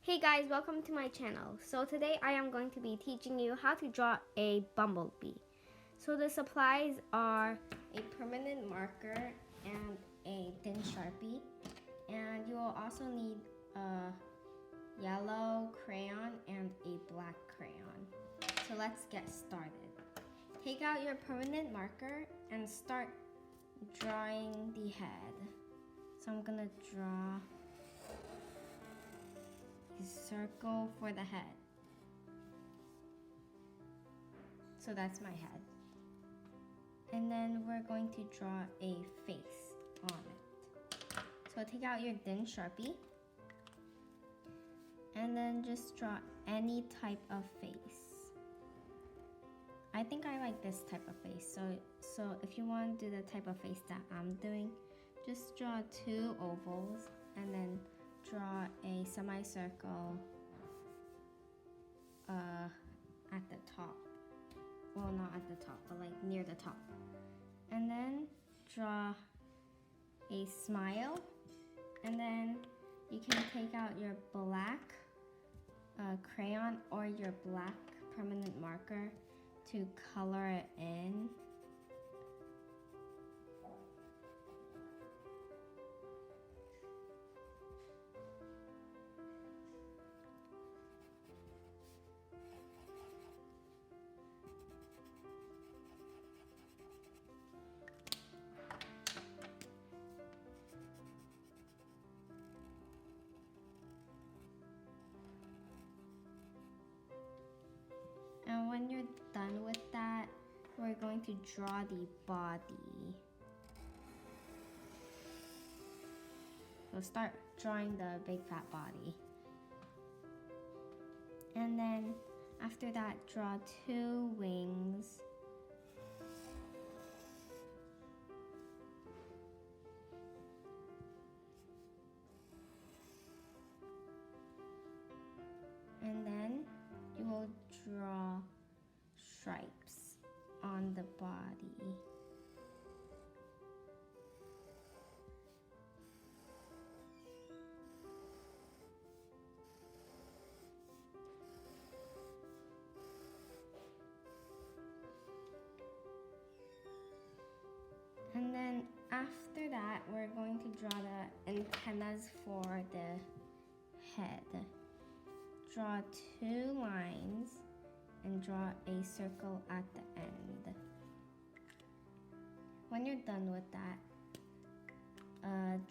Hey guys, welcome to my channel. So today I am going to be teaching you how to draw a bumblebee. So the supplies are a permanent marker and a thin Sharpie. And you will also need a yellow crayon and a black crayon. So let's get started. Take out your permanent marker and start drawing the head. So I'm gonna draw a circle for the head. So that's my head. And then we're going to draw a face on it. So take out your thin Sharpie and then just draw any type of face. I think I like this type of face. So if you want to do the type of face that I'm doing, just draw two ovals and then draw a semicircle at the top. Well, not at the top, but like near the top. And then draw a smile. And then you can take out your black crayon or your black permanent marker to color it in. And when you're done with that, we're going to draw the body. So start drawing the big fat body. And then after that, draw two wings. And then you will draw stripes on the body. And then after that, we're going to draw the antennas for the head. Draw two lines and draw a circle at the end. When you're done with that,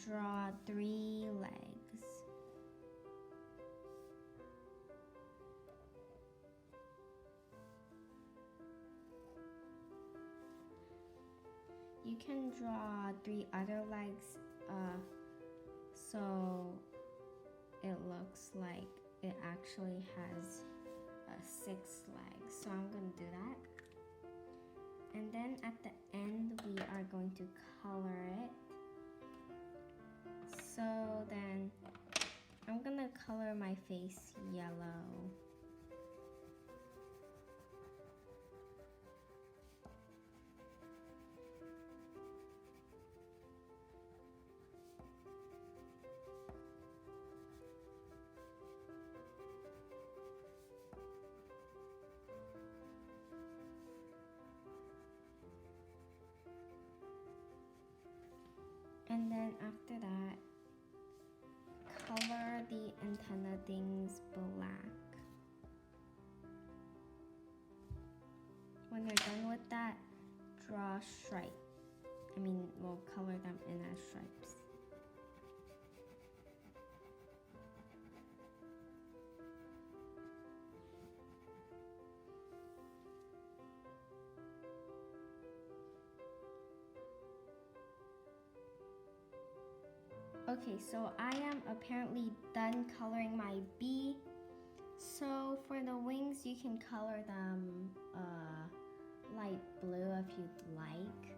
draw three legs. You can draw three other legs so it looks like it actually has 6 legs. So I'm going to do that. And then at the end, we are going to color it. So then I'm going to color my face yellow. And then after that, color the antenna things black. When you're done with that, draw stripe. We'll color them in as stripes. Okay, so I am apparently done coloring my bee. So for the wings, you can color them light blue if you'd like.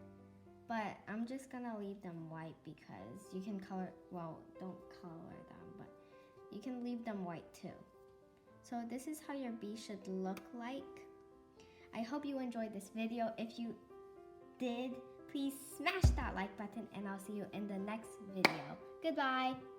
But I'm just gonna leave them white because you can color, well, don't color them, but you can leave them white too. So this is how your bee should look like. I hope you enjoyed this video. If you did, please smash that like button and I'll see you in the next video. Goodbye!